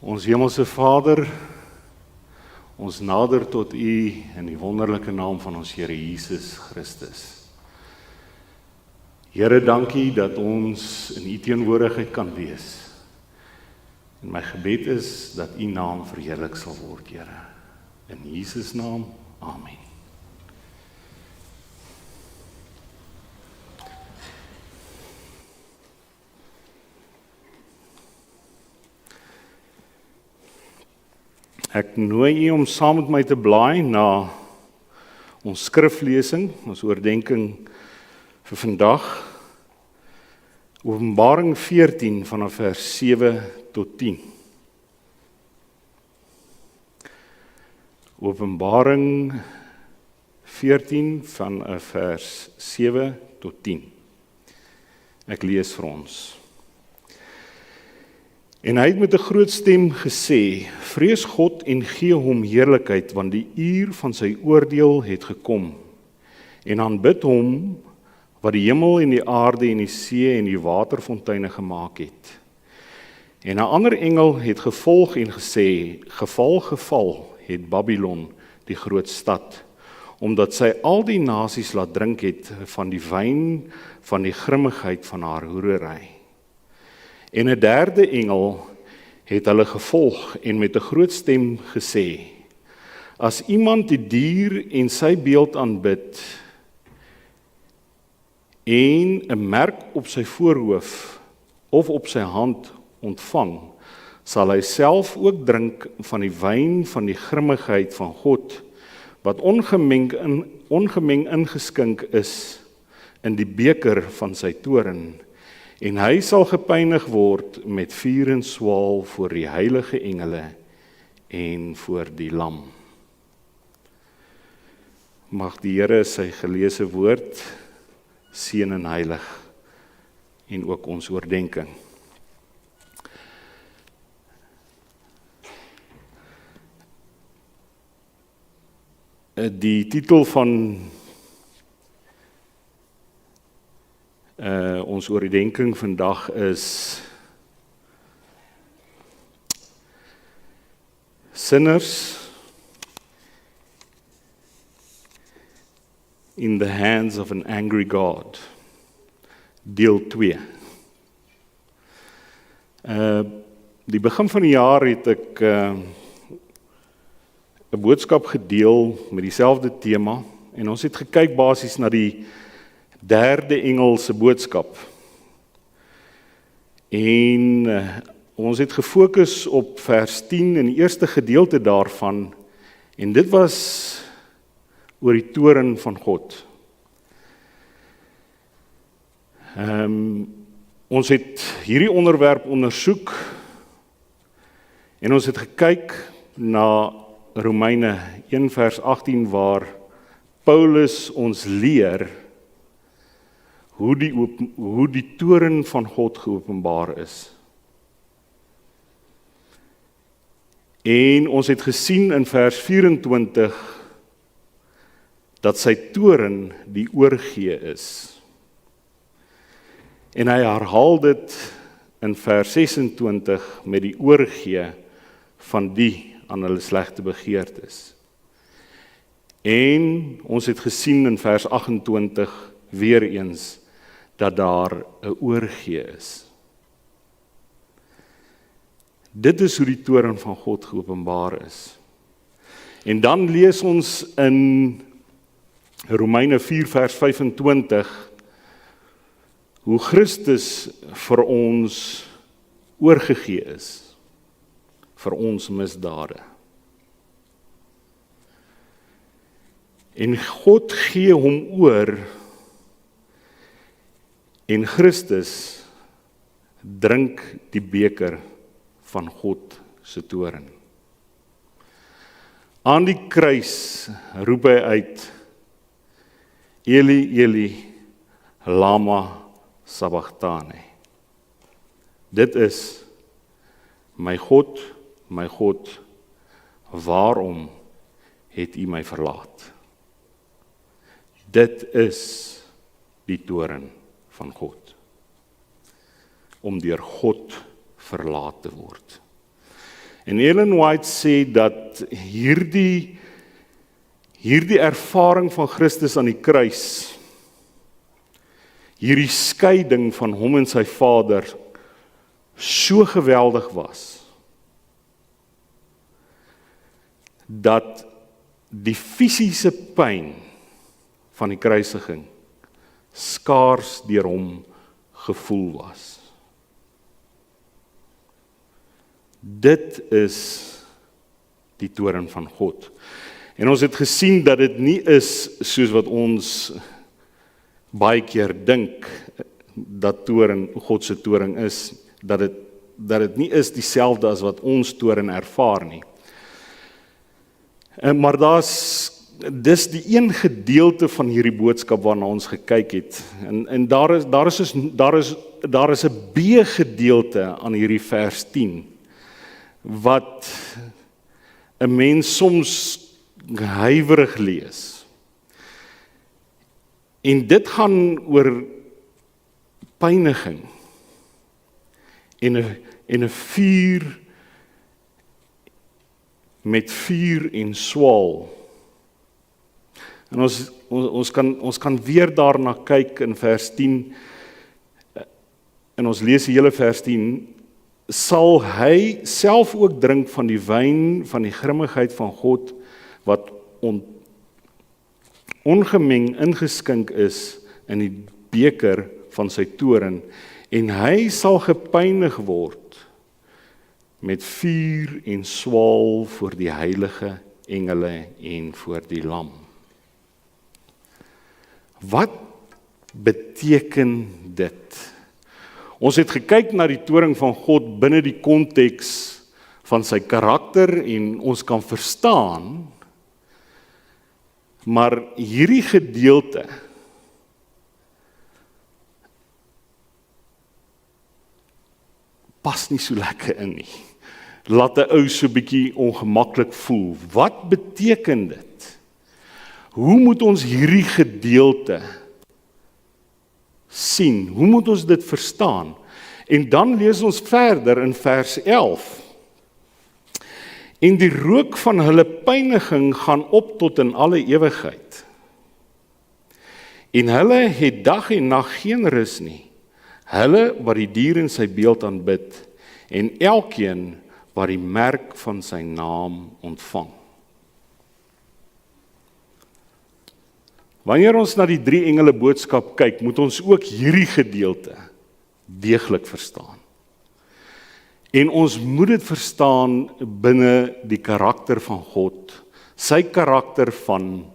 Ons Hemelse Vader, ons nader tot U in die wonderlike naam van ons Here Jesus Christus. Here, dankie dat ons in U teenwoordigheid kan wees. En my gebed is dat U naam verheerlik sal word, Here. In Jesus naam, amen. Ek nooi u om saam met my te blaai na ons skriflesing, ons oordenking vir vandag. Openbaring 14 vanaf vers 7 tot 10. Openbaring 14 vanaf vers 7 tot 10. Ek lees vir ons. En hy het met 'n groot stem gesê, vrees God en gee hom heerlikheid, want die uur van sy oordeel het gekom. En aanbid hom, wat die hemel en die aarde en die see en die waterfonteine gemaak het. En 'n ander engel het gevolg en gesê, geval het Babylon, die groot stad, omdat sy al die nasies laat drink het van die wyn van die grimmigheid van haar hoerery. En 'n derde engel het hulle gevolg en met 'n groot stem gesê, as iemand die dier en sy beeld aanbid en 'n merk op sy voorhoof of op sy hand ontvang, sal hy self ook drink van die wyn van die grimmigheid van God, wat ongemeng ingeskink is in die beker van sy toorn. En hy sal gepynig word met vuur en swaal voor die heilige engele en voor die lam. Mag die Here sy gelese woord seën en heilig en ook ons oordenking. Die titel van ons oordenking vandag is Sinners in the hands of an angry God, deel 2. Die begin van die jaar het ek 'n boodskap gedeel met dieselfde tema en ons het gekyk basies na die derde engel se boodskap. En ons het gefokus op vers 10 in die eerste gedeelte daarvan, en dit was oor die toorn van God. Ons het hierdie onderwerp ondersoek en ons het gekyk na Romeine 1 vers 18 waar Paulus ons leer hoe die toorn van God geopenbaar is. En ons het gesien in vers 24 dat sy toorn die oorgee is. En hy herhaal dit in vers 26 met die oorgee van die aan hulle slegte begeertes. En ons het gesien in vers 28 weer eens dat daar 'n oorgee is. Dit is hoe die toorn van God geopenbaar is. En dan lees ons in Romeine 4 vers 25 hoe Christus vir ons oorgegee is vir ons misdade. En God gee hom oor en Christus drink die beker van God se toorn. Aan die kruis roep hy uit, Eli, Eli, lama sabachthani. Dit is, my God, waarom het U my verlaat? Dit is die toorn van God. Om deur God verlaat te word. En Ellen White sê dat hierdie ervaring van Christus aan die kruis, hierdie skeiding van hom en sy Vader, so geweldig was, dat die fisiese pyn van die kruisiging skaars deur hom gevoel was. Dit is die toorn van God. En ons het gesien dat dit nie is soos wat ons baie keer dink dat God se toorn is, dat dit nie is dieselfde as wat ons toorn ervaar nie. Maar dis die een gedeelte van hierdie boodskap waarna ons gekyk het. En daar is 'n B-gedeelte aan hierdie vers 10 wat 'n mens soms huiwerig lees. En dit gaan oor pyniging en 'n vuur met vuur en swaal. En ons kan weer daarna kyk in vers 10, en ons lees die hele vers 10, sal hy self ook drink van die wyn van die grimmigheid van God, wat ongemeng ingeskink is in die beker van sy toorn, en hy sal gepynig word met vuur en swaal voor die heilige engele en voor die lam. Wat beteken dit? Ons het gekyk na die toorn van God binne die konteks van sy karakter en ons kan verstaan, maar hierdie gedeelte pas nie so lekker in nie. Laat 'n ou so bietjie ongemaklik voel. Wat beteken dit? Hoe moet ons hierdie gedeelte sien? Hoe moet ons dit verstaan? En dan lees ons verder in vers 11. En die rook van hulle pyniging gaan op tot in alle ewigheid. En hulle het dag en nag geen rus nie. Hulle wat die dier in sy beeld aanbid, en elkeen wat die merk van sy naam ontvang. Wanneer ons na die 3 engele boodskap kyk, moet ons ook hierdie gedeelte deeglik verstaan. En ons moet dit verstaan binne die karakter van God, sy karakter van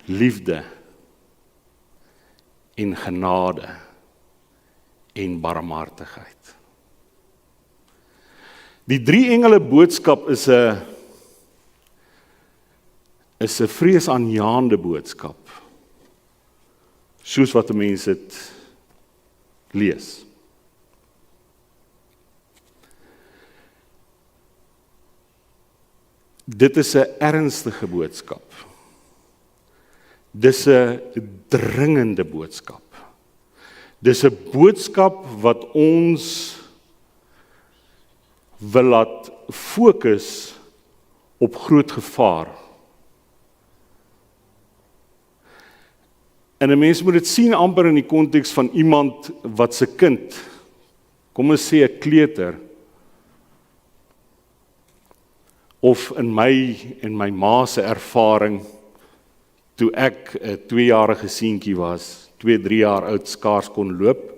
liefde en genade en barmhartigheid. Die 3 engele boodskap is 'n vreesaanjaende boodskap, soos wat 'n mens dit lees. Dit is 'n ernstige boodskap. Dis 'n dringende boodskap. Dis 'n boodskap wat ons wil laat fokus op groot gevaar. En 'n mens moet dit sien amper in die konteks van iemand wat se kind, kom ons sê 'n kleuter, of in my ma se ervaring, toe ek 'n 2-jarige seentjie was, 2-3 jaar oud, skaars kon loop,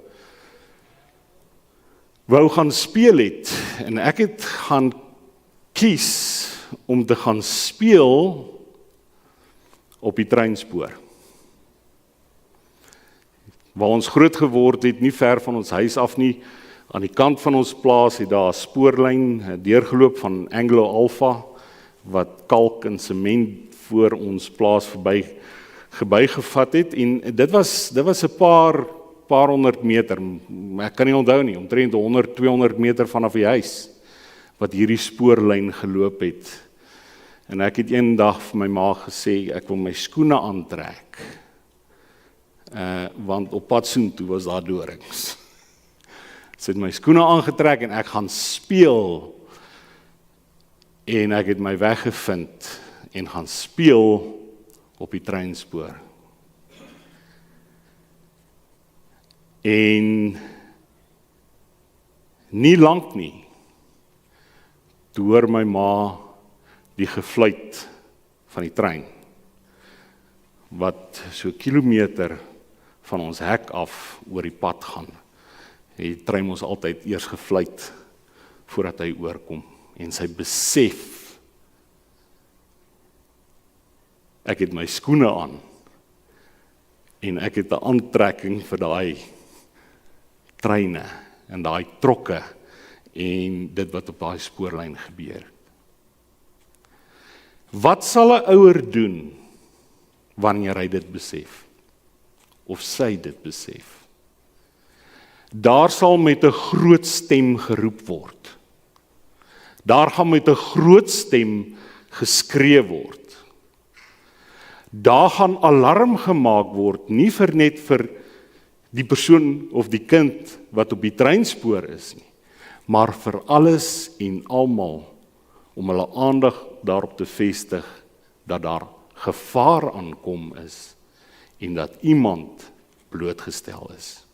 wou gaan speel het, en ek het gaan kies om te gaan speel op die treinspoor. Waar ons groot geword het, nie ver van ons huis af nie, aan die kant van ons plaas het daar 'n spoorlyn deurgeloop van Anglo Alpha, wat kalk en sement voor ons plaas verbygevat het, en dit was 'n paar honderd meter, ek kan nie onthou nie, omtrent 100, 200 meter vanaf die huis, wat hierdie spoorlyn geloop het. En ek het eendag vir my ma gesê, ek wil my skoene aantrek, want op pad soontoe was daar dorings. Sy het my skoene aangetrek en ek gaan speel En ek het my weggevind en gaan speel op die treinspoor. En nie lank nie, toe hoor my ma die gefluit van die trein, wat so kilometer van ons hek af oor die pad gaan. Die trein moes altyd eers gefluit voordat hy oorkom. En sy besef, ek het my skoene aan, en ek het 'n aantrekking vir daai treine, en daai trokke, en dit wat op daai spoorlyn gebeur. Wat sal 'n ouer doen, wanneer hy dit besef? Of sy dit besef? Daar sal met 'n groot stem geroep word. Daar gaan met 'n groot stem geskree word. Daar gaan alarm gemaak word, nie vir net vir die persoon of die kind wat op die treinspoor is nie, maar vir alles en almal, om hulle aandag daarop te vestig, dat daar gevaar aankom is, en dat iemand blootgestel is.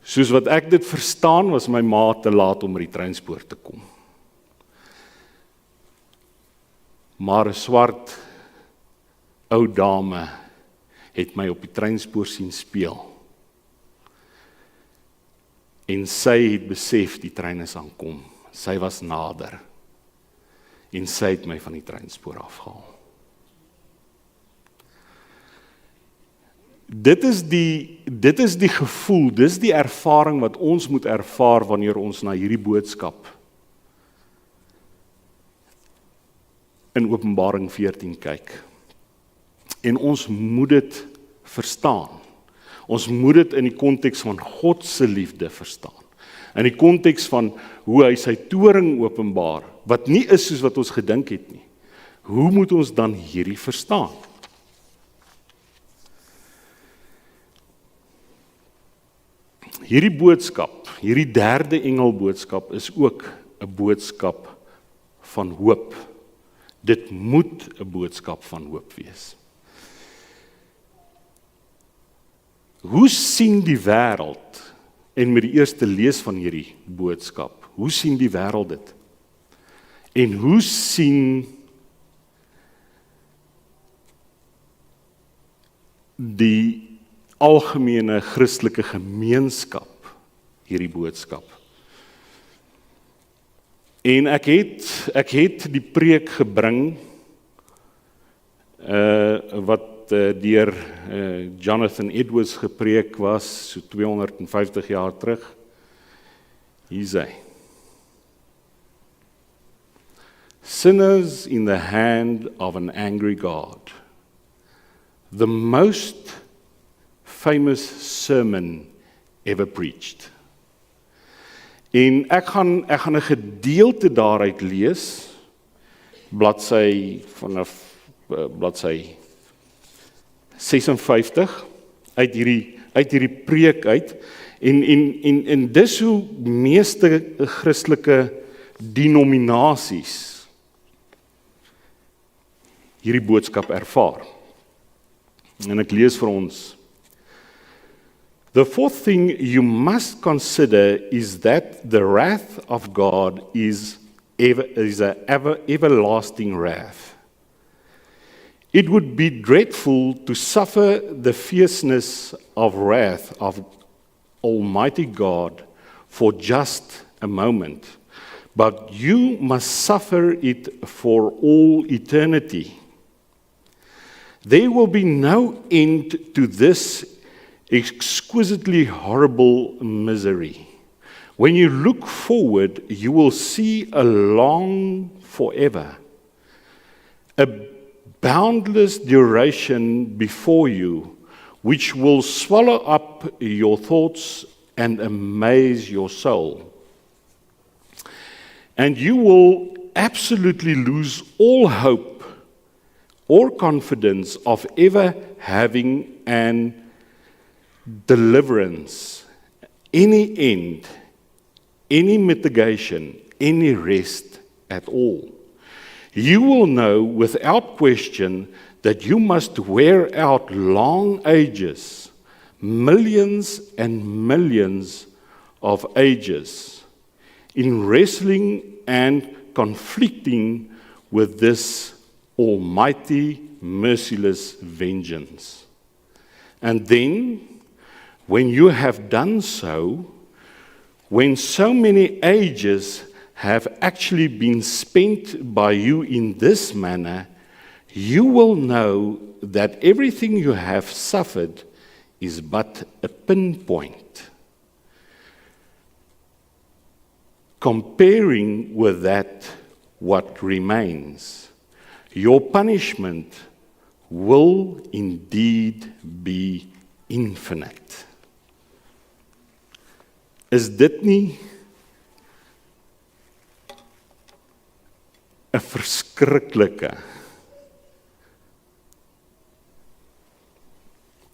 Soos wat ek dit verstaan, was my ma te laat om by die treinspoor te kom. Maar 'n swart ou dame het my op die treinspoor sien speel. En sy het besef die trein is aankom. Sy was nader. En sy het my van die treinspoor afgehaal. Dit is die gevoel, dis die ervaring wat ons moet ervaar wanneer ons na hierdie boodskap in Openbaring 14 kyk. En ons moet dit verstaan. Ons moet dit in die konteks van God se liefde verstaan. In die konteks van hoe hy sy toring openbaar, wat nie is soos wat ons gedink het nie. Hoe moet ons dan hierdie verstaan? Hierdie boodskap, hierdie derde engelboodskap is ook 'n boodskap van hoop. Dit moet 'n boodskap van hoop wees. Hoe sien die wêreld, en met die eerste lees van hierdie boodskap, hoe sien die wêreld dit? En hoe sien die algemene Christelike gemeenskap hierdie boodskap? En ek het die preek gebring wat deur Jonathan Edwards gepreek was, so 250 jaar terug. Hier is hy. Sinners in the hand of an angry God. The most famous sermon ever preached. En ek gaan 'n gedeelte daaruit lees, vanaf bladsy 56 uit hierdie preek uit, en dis hoe meeste Christelike denominasies hierdie boodskap ervaar. En ek lees vir ons. The fourth thing you must consider is that the wrath of God is an everlasting wrath. It would be dreadful to suffer the fierceness of wrath of Almighty God for just a moment, but you must suffer it for all eternity. There will be no end to this exquisitely horrible misery. When you look forward, you will see a long forever, a boundless duration before you, which will swallow up your thoughts and amaze your soul. And you will absolutely lose all hope or confidence of ever having an deliverance, any end, any mitigation, any rest at all. You will know without question that you must wear out long ages, millions and millions of ages, in wrestling and conflicting with this almighty, merciless vengeance. And then, when you have done so, when so many ages have actually been spent by you in this manner, you will know that everything you have suffered is but a pinpoint, comparing with that what remains. Your punishment will indeed be infinite. Is dit nie 'n verskriklike,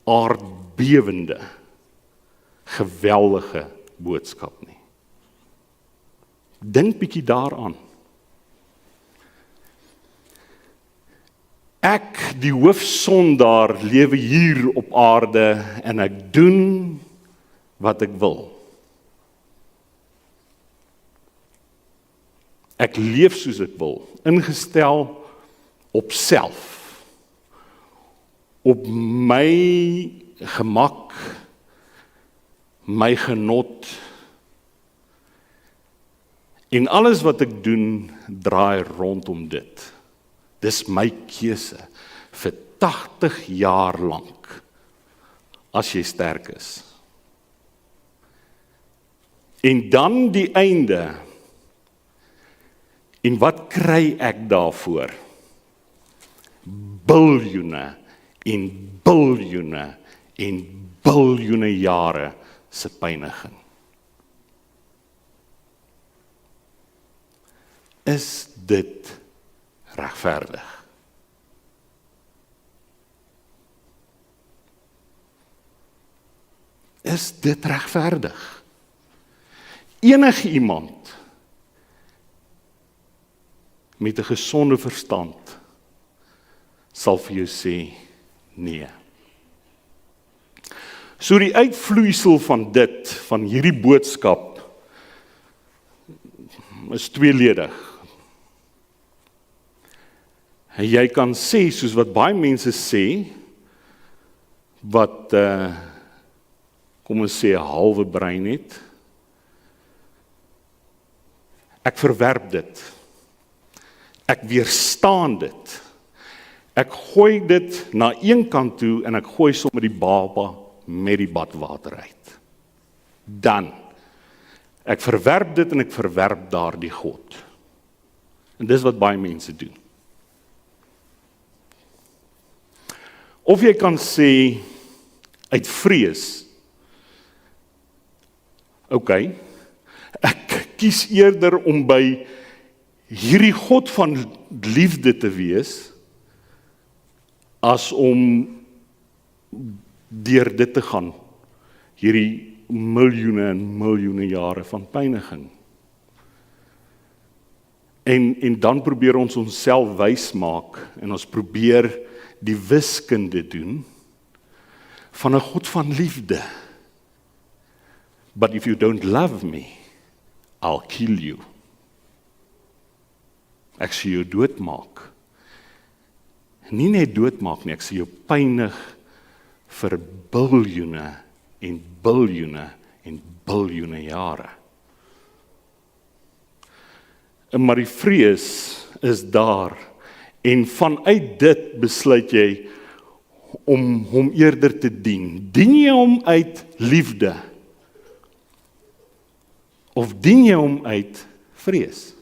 aardbewende, geweldige boodskap nie? Dink bietjie daaraan. Ek, die hoofsondaar, lewe hier op aarde en ek doen wat ek wil. Ek leef soos ek wil, ingestel op self, op my gemak, my genot, en alles wat ek doen, draai rondom dit. Dis my keuse vir 80 jaar lank, as jy sterk is. En dan die einde, en wat kry ek daarvoor? Biljoene en biljoene en biljoene jare se pyniging. Is dit regverdig? Is dit regverdig? Enige iemand met 'n gesonde verstand sal vir jou sê nee. So die uitvloeisel van dit, van hierdie boodskap, is tweeledig. En jy kan sê, soos wat baie mense sê, wat, kom ons sê, 'n halwe brein het, ek verwerp dit. Ek weerstaan dit. Ek gooi dit na een kant toe en ek gooi sommer die baba met die badwater uit. Dan. Ek verwerp dit en ek verwerp daardie God. En dis wat baie mense doen. Of jy kan sê, uit vrees, okay, ek kies eerder om by hierdie God van liefde te wees, as om deur dit te gaan, hierdie miljoene en miljoene jare van pyniging. En dan probeer ons onsself wys maak, en ons probeer die wiskunde doen, van 'n God van liefde. But if you don't love me, I'll kill you. Ek sal jou doodmaak. Nie net doodmaak nie, ek sal jou pynig vir biljoene en biljoene en biljoene jare. Maar die vrees is daar, en vanuit dit besluit jy om hom eerder te dien. Dien jy hom uit liefde? Of dien jy hom uit vrees?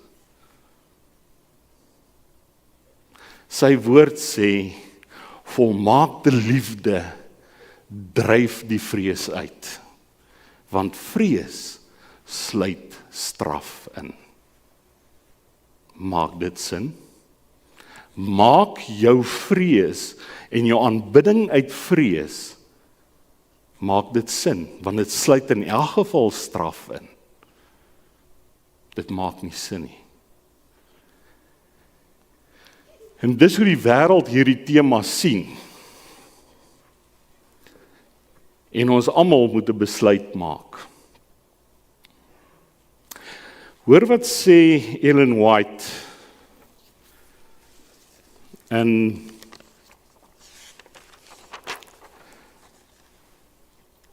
Sy woord sê, volmaakte liefde dryf die vrees uit, want vrees sluit straf in. Maak dit sin? Maak jou vrees en jou aanbidding uit vrees, maak dit sin, want dit sluit in elk geval straf in. Dit maak nie sin nie. En dis hoe die wêreld hierdie tema sien. En ons almal moet 'n besluit maak. Hoor wat sê Ellen White in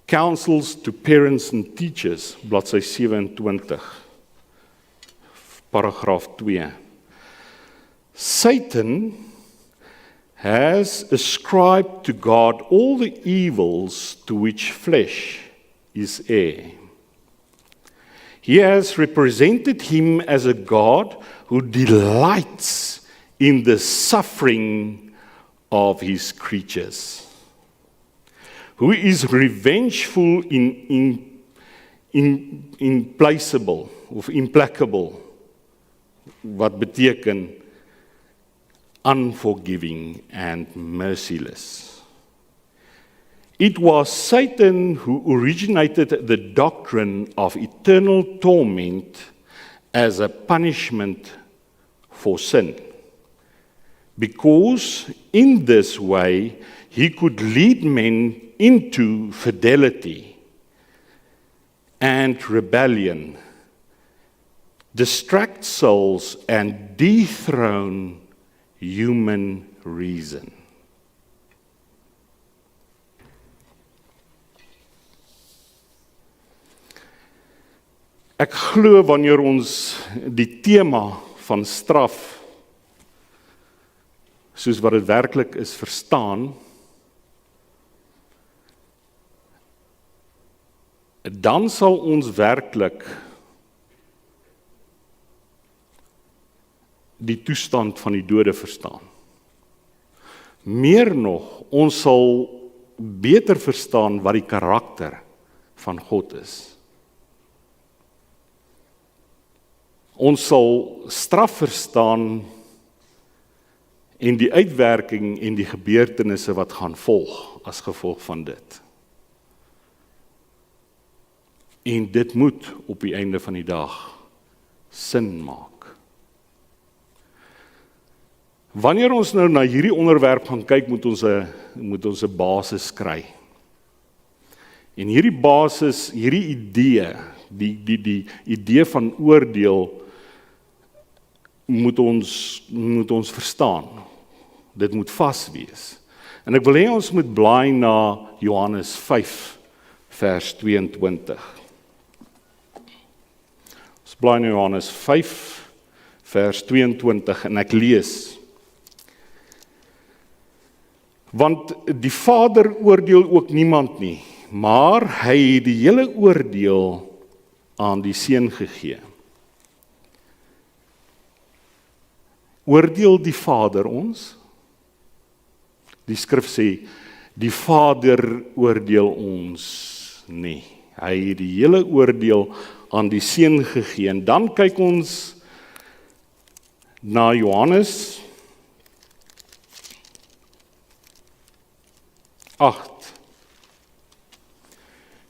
Counsels to Parents and Teachers, bladsy 27, paragraaf 2. Satan has ascribed to God all the evils to which flesh is heir. He has represented him as a God who delights in the suffering of his creatures, who is revengeful implacable of implacable, wat beteken unforgiving and merciless. It was Satan who originated the doctrine of eternal torment as a punishment for sin, because in this way he could lead men into fidelity and rebellion, distract souls and dethrone human reason. Ek glo wanneer ons die tema van straf, soos wat dit werklik is, verstaan, dan sal ons werklik die toestand van die dode verstaan. Meer nog, ons sal beter verstaan wat die karakter van God is. Ons sal straf verstaan en die uitwerking en die gebeurtenisse wat gaan volg as gevolg van dit. En dit moet op die einde van die dag sin maak. Wanneer ons nou na hierdie onderwerp gaan kyk, moet ons 'n basis kry. En hierdie basis, hierdie idee, die idee van oordeel moet ons verstaan. Dit moet vas wees. En ek wil hê ons moet blaai na Johannes 5 vers 22. Ons blaai na Johannes 5 vers 22 en ek lees: Want die Vader oordeel ook niemand nie, maar hy het die hele oordeel aan die Seun gegee. Oordeel die Vader ons? Die skrif sê, die Vader oordeel ons nie. Hy het die hele oordeel aan die Seun gegee. En dan kyk ons na Johannes 8.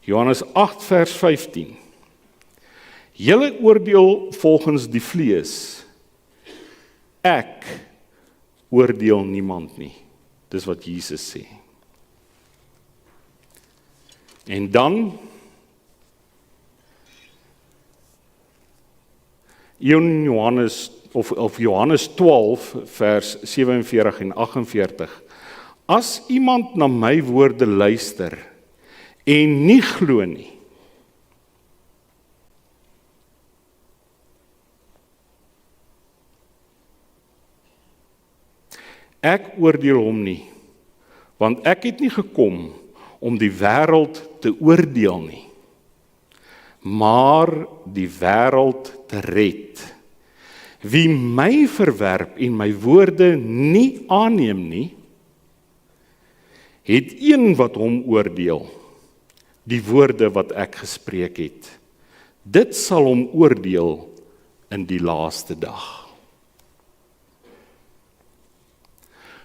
Johannes 8 vers 15. Julle oordeel volgens die vlees. Ek oordeel niemand nie. Dis wat Jesus sê. En dan in Johannes of Johannes 12 vers 47 en 48. As iemand na my woorde luister en nie glo nie, ek oordeel hom nie, want ek het nie gekom om die wêreld te oordeel nie, maar die wêreld te red. Wie my verwerp en my woorde nie aanneem nie, het een wat hom oordeel, die woorde wat ek gespreek het. Dit sal hom oordeel in die laaste dag.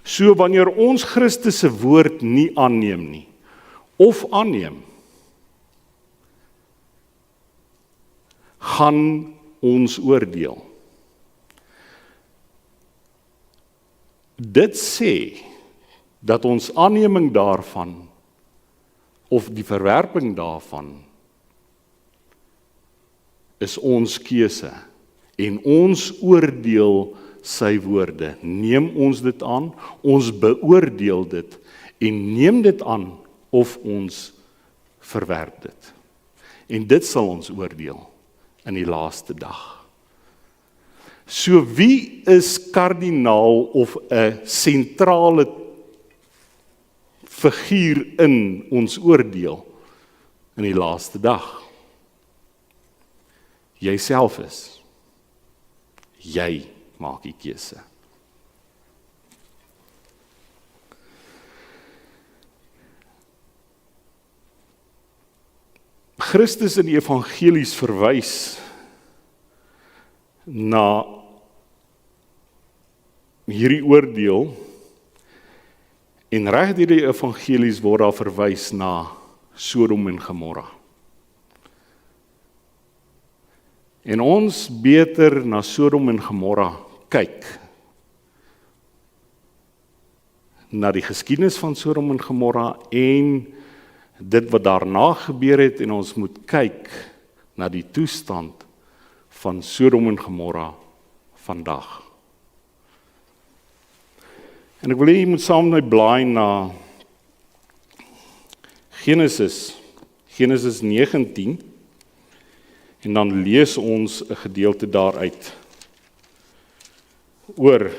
So wanneer ons Christus se woord nie aanneem nie, of aanneem, gaan ons oordeel. Dit sê dat ons aanneming daarvan of die verwerping daarvan is ons keuse en ons oordeel sy woorde. Neem ons dit aan, ons beoordeel dit en neem dit aan of ons verwerp dit. En dit sal ons oordeel in die laaste dag. So wie is kardinaal of 'n sentrale figuur in ons oordeel in die laaste dag? Jy self is. Jy maak die keuse. Christus in die evangelies verwys na hierdie oordeel en reg deur die evangelies word daar verwys na Sodom en Gomorra. En ons beter na Sodom en Gomorra kyk, na die geskiedenis van Sodom en Gomorra en dit wat daarna gebeur het, en ons moet kyk na die toestand van Sodom en Gomorra vandag. En ek wil hê jy moet saam met my blaai na Genesis 19, en dan lees ons 'n gedeelte daaruit oor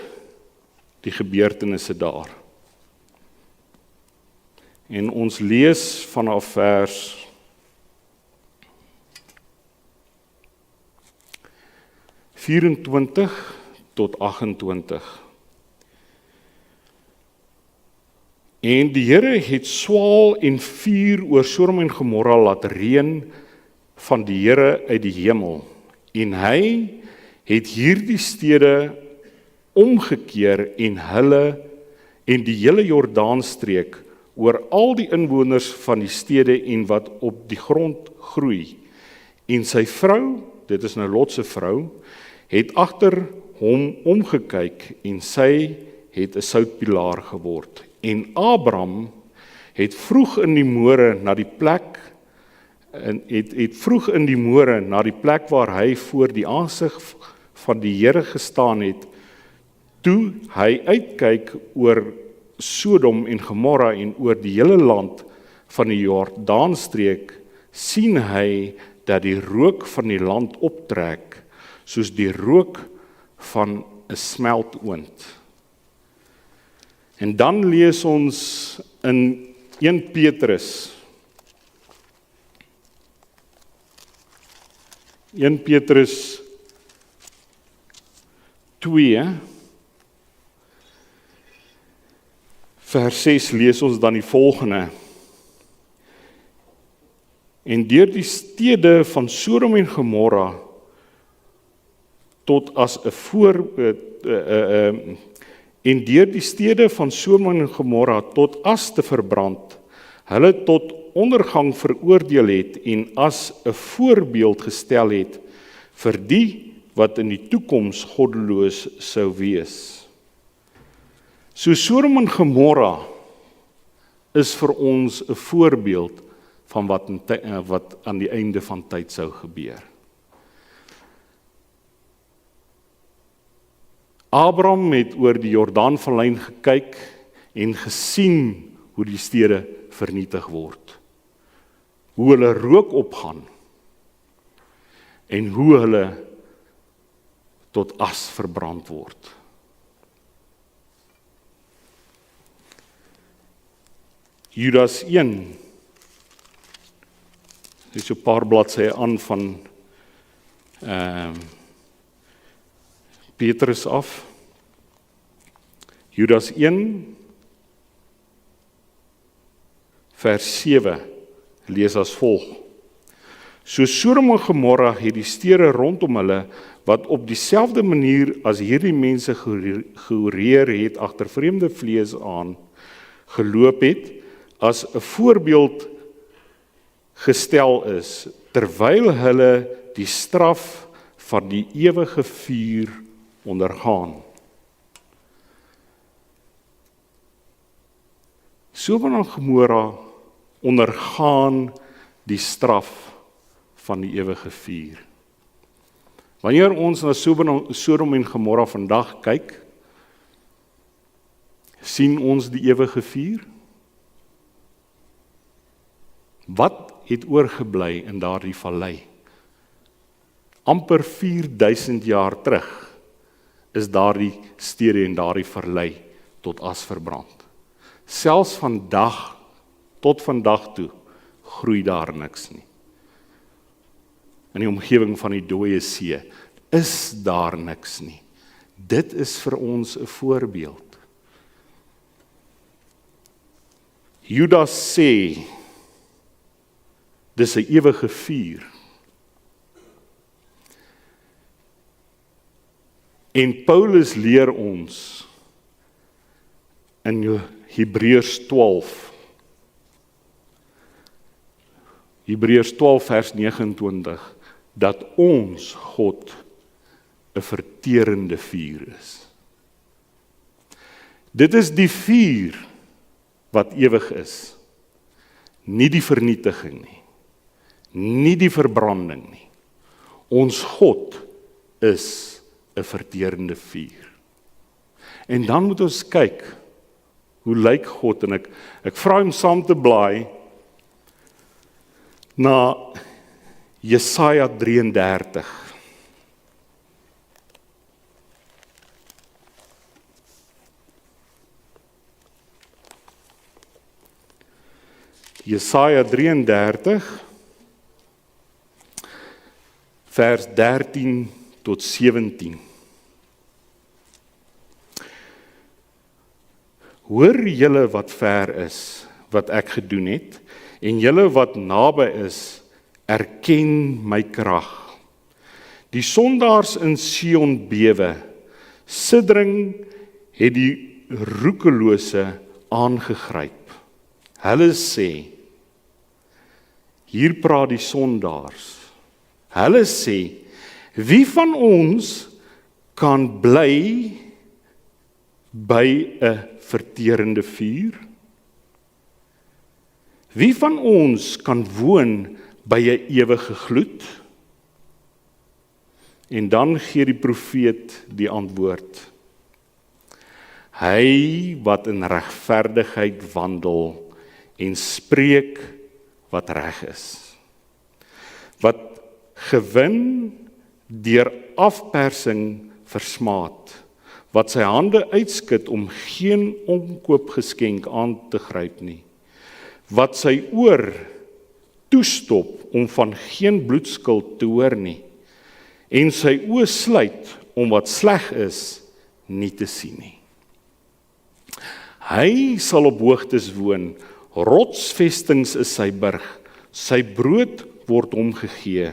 die gebeurtenisse daar. En ons lees vanaf vers 24 tot 28. En die Here het swaal en vuur oor Sodom en Gomorra laat reën van die Here uit die hemel. En hy het hierdie stede omgekeer en die hele Jordaanstreek oor al die inwoners van die stede en wat op die grond groei. En sy vrou, dit is nou Lot se vrou, het agter hom omgekyk en sy het 'n soutpilaar geword. En Abraham het vroeg in die môre na die plek waar hy voor die aansig van die Here gestaan het, toe hy uitkyk oor Sodom en Gomorra en oor die hele land van die Jordaanstreek, sien hy dat die rook van die land optrek, soos die rook van 'n smeltoond. En dan lees ons in 1 Petrus 2 vers 6 lees ons dan die volgende. En deur die stede van Sodom en Gomorra tot as 'n en deur die stede van Sodom en Gomorra tot as te verbrand, hulle tot ondergang veroordeel het en as 'n voorbeeld gestel het vir die wat in die toekoms goddeloos sou wees. So Sodom en Gomorra is vir ons 'n voorbeeld van wat aan die einde van tyd sou gebeur. Abraham het oor die Jordaanvallei gekyk en gesien hoe die stede vernietig word. Hoe hulle rook opgaan en hoe hulle tot as verbrand word. Judas 1, dit is so 'n paar bladsye aan van Petrus af. Judas 1 vers 7 lees as volg. So Sodom en Gomorra het die stede rondom hulle wat op dieselfde manier as hierdie mense gehoreer het agter vreemde vlees aan geloop het, as 'n voorbeeld gestel is, terwyl hulle die straf van die ewige vuur ondergaan. Sodom en Gomora ondergaan die straf van die ewige vuur. Wanneer ons na Sodom en Gomora vandag kyk, sien ons die ewige vuur? Wat het oorgebly in daardie vallei? Amper 4000 jaar terug is daardie stede en daardie vallei tot as verbrand. Selfs vandag, tot vandag toe, groei daar niks nie. In die omgewing van die dooie see is daar niks nie. Dit is vir ons 'n voorbeeld. Judas sê, dis 'n ewige vuur. En Paulus leer ons in Hebreërs 12. Hebreërs 12 vers 29, dat ons God 'n verterende vuur is. Dit is die vuur wat ewig is, nie die vernietiging nie, nie die verbranding nie. Ons God is 'n verterende vuur. En dan moet ons kyk, hoe lyk God? En ek vra hom saam te blaai na Jesaja 33. Jesaja 33, vers 13 tot 17. Hoor julle wat ver is, wat ek gedoen het, en julle wat naby is, erken my krag. Die sondaars in Sion bewe, siddering het die roekelose aangegryp. Hulle sê, hier praat die sondaars, hulle sê, wie van ons kan bly by 'n verterende vuur? Wie van ons kan woon by 'n ewige gloed? En dan gee die profeet die antwoord. Hy wat in regverdigheid wandel en spreek wat reg is. Wat gewin deur afpersing versmaad. Wat sy hande uitskit om geen omkoopgeskenk aan te gryp nie. Wat sy oor toestop om van geen bloedskuld te hoor nie. En sy oë sluit om wat sleg is nie te sien nie. Hy sal op hoogtes woon, rotsvestings is sy burg, sy brood word hom gegee,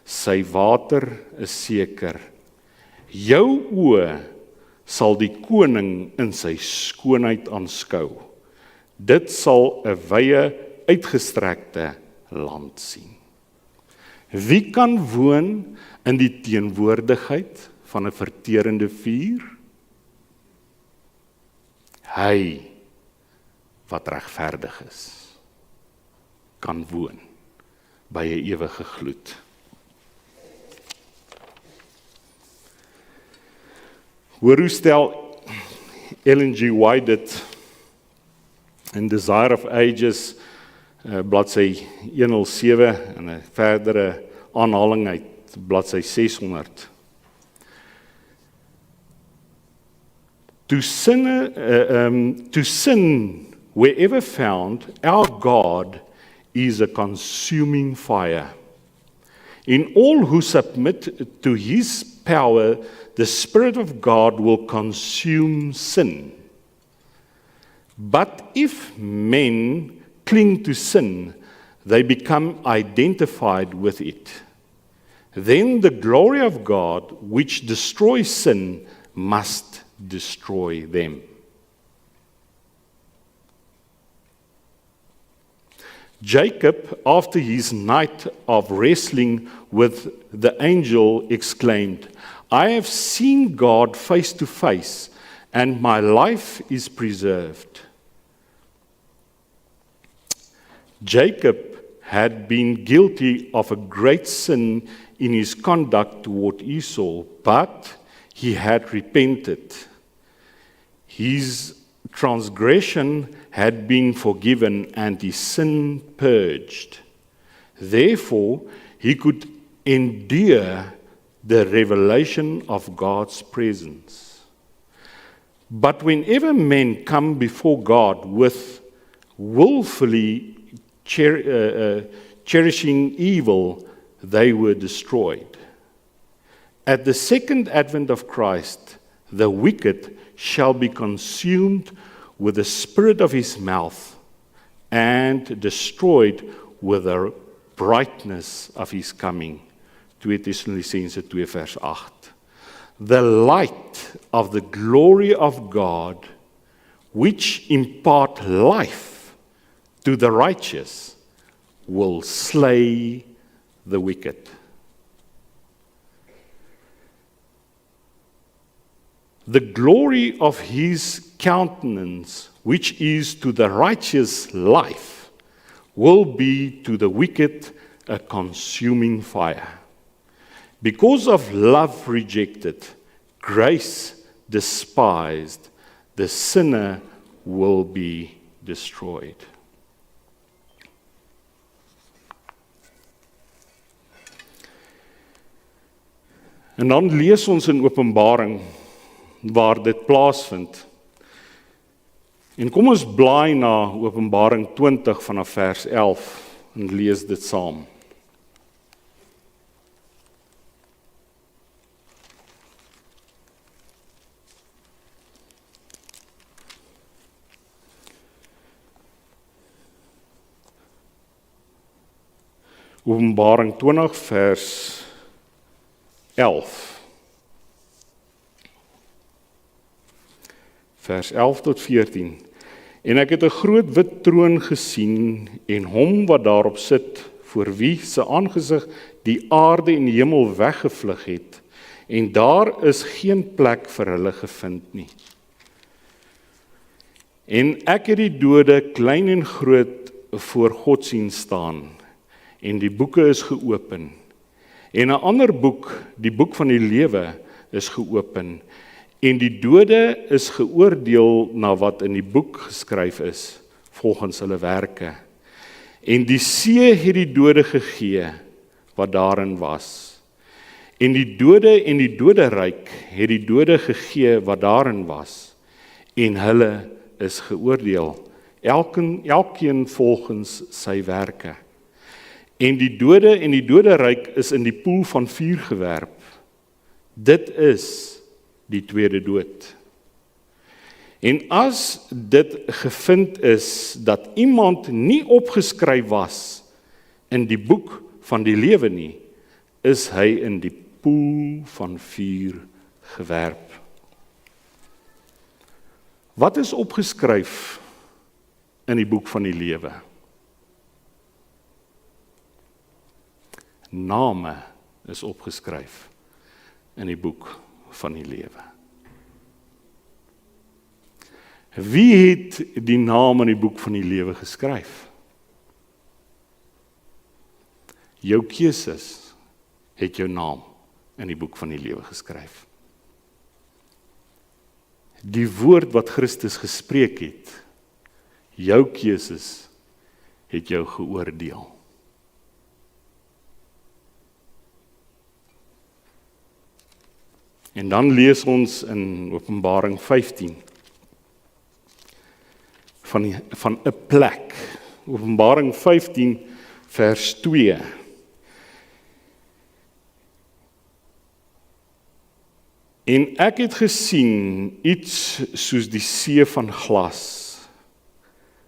sy water is seker. Jou oë sal die koning in sy skoonheid aanskou. Dit sal 'n wye uitgestrekte land sien. Wie kan woon in die teenwoordigheid van 'n verterende vuur? Hy wat regverdig is, kan woon by 'n ewige gloed. Hoor hoe stel Ellen G. White dit in Desire of Ages, bladsy 107 en 'n verdere aanhaling uit bladsy 600. To sin wherever found, our God is a consuming fire. In all who submit to his power, the Spirit of God will consume sin. But if men cling to sin, they become identified with it. Then the glory of God, which destroys sin, must destroy them. Jacob, after his night of wrestling with the angel, exclaimed, I have seen God face to face, and my life is preserved. Jacob had been guilty of a great sin in his conduct toward Esau, but he had repented. His transgression had been forgiven and his sin purged. Therefore, he could endure the revelation of God's presence. But whenever men come before God with willfully cherishing evil, they were destroyed. At the second advent of Christ, the wicked shall be consumed with the spirit of his mouth and destroyed with the brightness of his coming. 2 Thessalonicense 2 vers 8. The light of the glory of God, which impart life to the righteous, will slay the wicked. The glory of his countenance, which is to the righteous life, will be to the wicked a consuming fire. Because of love rejected, grace despised, the sinner will be destroyed. En dan lees ons in Openbaring waar dit plaasvind. En kom ons blaai na Openbaring 20 vanaf vers 11 en lees dit saam. Openbaring 20 vers 11. Vers 11 tot 14. En ek het 'n groot wit troon gesien en hom wat daarop sit, voor wie se aangesig die aarde en die hemel weggevlug het, en daar is geen plek vir hulle gevind nie. En ek het die dode, klein en groot, voor God sien staan, en die boeke is geopen. En 'n ander boek, die boek van die lewe, is geopen. En die dode is geoordeel na wat in die boek geskryf is, volgens hulle werke. En die see het die dode gegee, wat daarin was. En die dode en die doderyk het die dode gegee, wat daarin was. En hulle is geoordeel, elkeen volgens sy werke. En die dode en die doderyk is in die poel van vuur gewerp. Dit is die tweede dood. En as dit gevind is dat iemand nie opgeskryf was in die boek van die lewe nie, is hy in die poel van vuur gewerp. Wat is opgeskryf in die boek van die lewe? Name is opgeskryf in die boek van die lewe. Wie het die naam in die boek van die lewe geskryf? Jou keuses het jou naam in die boek van die lewe geskryf. Die woord wat Christus gespreek het, jou keuses het jou geoordeel. En dan lees ons in Openbaring 15 van 'n plek. Openbaring 15 vers 2. En ek het gesien iets soos die see van glas,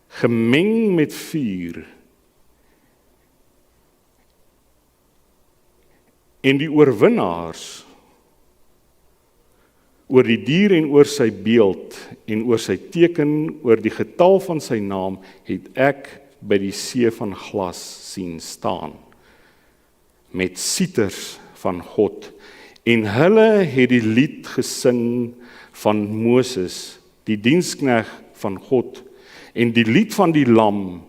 gemeng met vuur. En die oorwinnaars oor die dier en oor sy beeld en oor sy teken, oor die getal van sy naam, het ek by die see van glas sien staan, met sieters van God, en hulle het die lied gesing van Moses, die dienskneg van God, en die lied van die lam,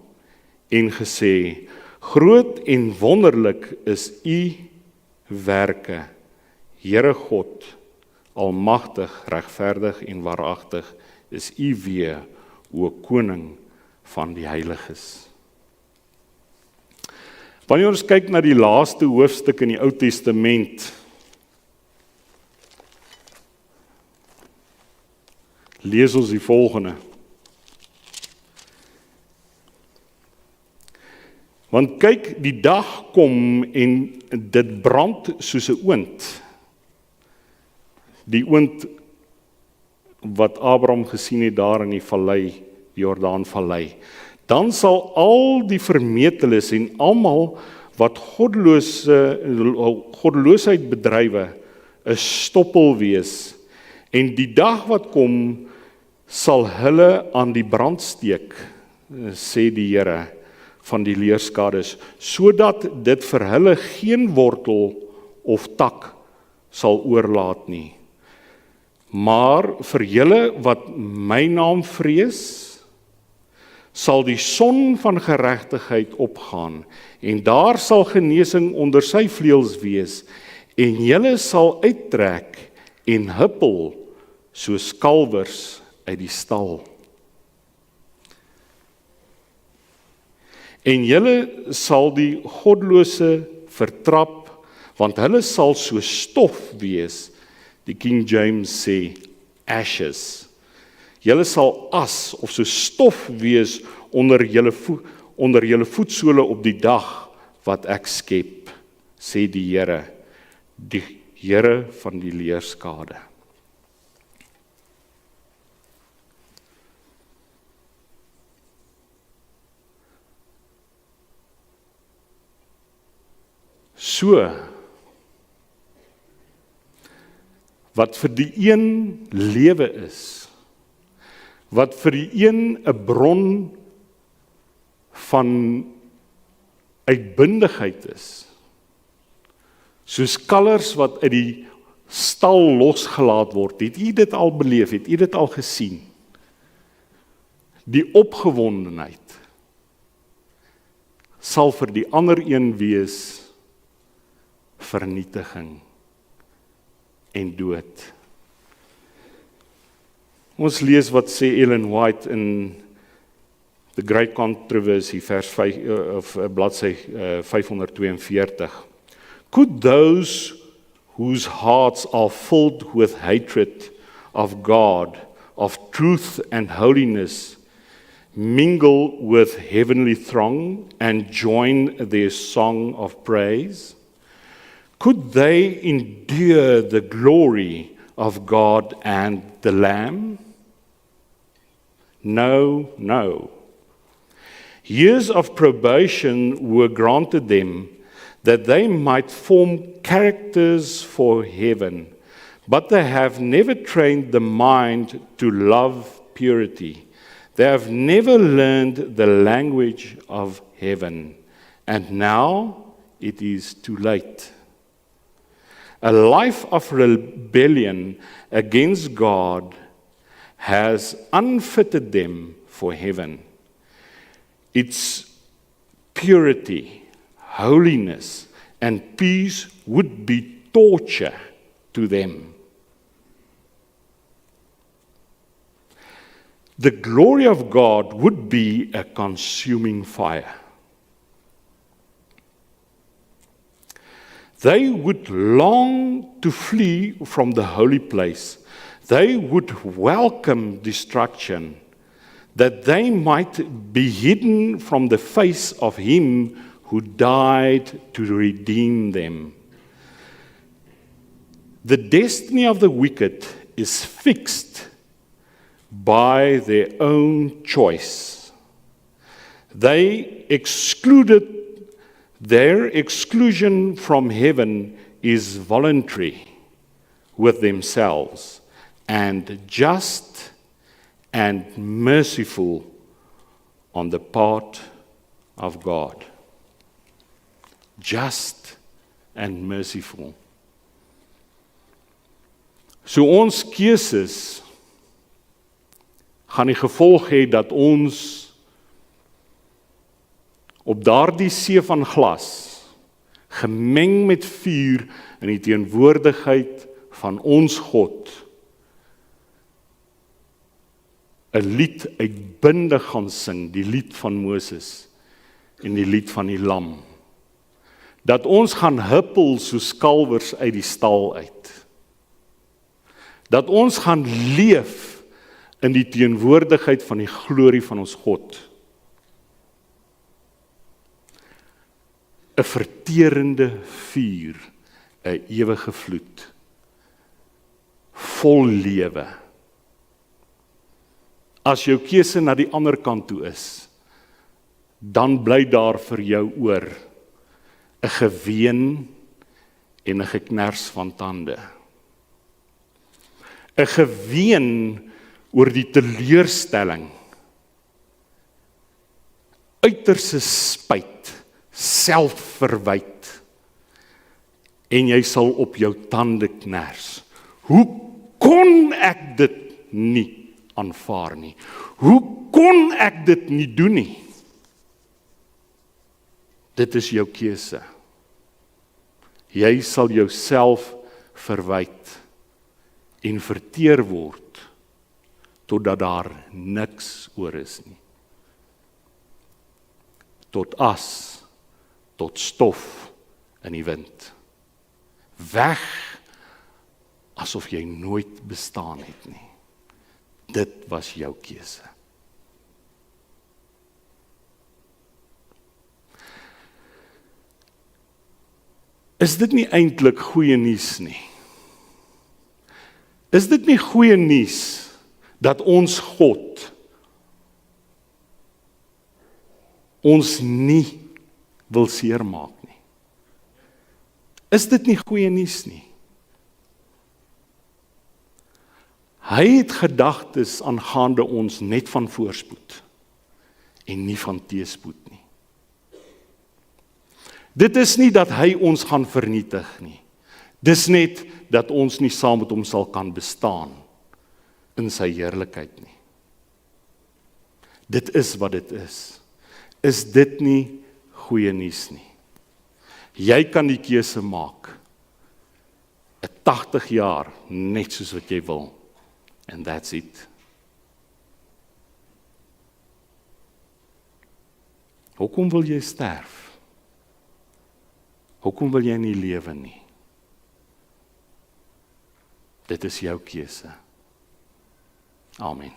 en gesê, groot en wonderlik is u werke, Here God, almagtig, regverdig en waaragtig is u weë, o koning van die heiliges. Wanneer ons kyk na die laaste hoofstuk in die Ou Testament, lees ons die volgende. Want kyk, die dag kom en dit brand soos 'n oond. Die oond wat Abraham gesien het daar in die vallei, die Jordaanvallei. Dan sal al die vermeteles en almal wat goddeloosheid bedrywe, 'n stoppel wees. En die dag wat kom, sal hulle aan die brand steek, sê die Here van die leerskades, sodat dit vir hulle geen wortel of tak sal oorlaat nie. Maar vir julle wat my naam vrees, sal die son van geregtigheid opgaan, en daar sal genesing onder sy vleuels wees, en julle sal uittrek en huppel soos kalwers uit die stal. En julle sal die goddelose vertrap, want hulle sal so stof wees. Die King James sê ashes. Julle sal as of so stof wees onder julle voetsole op die dag wat ek skep, sê die Here van die leerskade. So, wat vir die een lewe is, wat vir die een 'n bron van uitbundigheid is, soos kalvers wat uit die stal losgelaat word, het u dit al beleef, het u dit al gesien? Die opgewondenheid sal vir die ander een wees vernietiging en dood. Ons lees wat sê Ellen White in The Great Controversy, vers 5, of bladsy 542. Could those whose hearts are filled with hatred of God, of truth and holiness, mingle with heavenly throng and join their song of praise? Could they endure the glory of God and the Lamb? No, no. Years of probation were granted them that they might form characters for heaven, but they have never trained the mind to love purity. They have never learned the language of heaven, and now it is too late. A life of rebellion against God has unfitted them for heaven. Its purity, holiness, and peace would be torture to them. The glory of God would be a consuming fire. They would long to flee from the holy place. They would welcome destruction, that they might be hidden from the face of him who died to redeem them. The destiny of the wicked is fixed by their own choice. Their exclusion from heaven is voluntary with themselves and just and merciful on the part of God. Just and merciful. So ons keuses gaan die gevolg hê dat ons op daardie see van glas, gemeng met vuur in die teenwoordigheid van ons God, 'n lied uitbundig gaan sing, die lied van Moses en die lied van die lam. Dat ons gaan huppel soos kalwers uit die stal uit. Dat ons gaan leef in die teenwoordigheid van die glorie van ons God. 'n verterende vuur, 'n ewige vloed, vol lewe. As jou keuse na die ander kant toe is, dan bly daar vir jou oor 'n geween en 'n geknars van tande. 'n geween oor die teleurstelling, uiterste spyt, selfverwyd, en jy sal op jou tande kners. Hoe kon ek dit nie aanvaar nie? Hoe kon ek dit nie doen nie? Dit is jou keuse. Jy sal jouself verwyd en verteer word totdat daar niks oor is nie. Tot as, tot stof in die wind. Weg asof jy nooit bestaan het nie. Dit was jou keuse. Is dit nie eintlik goeie nuus nie? Is dit nie goeie nuus dat ons God ons nie wil seermaak nie? Is dit nie goeie nuus nie? Hy het gedagtes aangaande ons net van voorspoed en nie van teëspoed nie. Dit is nie dat hy ons gaan vernietig nie. Dis net dat ons nie saam met hom sal kan bestaan in sy heerlikheid nie. Dit is wat dit is. Is dit nie goeie nuus nie? Jy kan die keuse maak. 'n 80 jaar net soos wat jy wil. And that's it. Hoekom wil jy sterf? Hoekom wil jy nie lewe nie? Dit is jou keuse. Amen.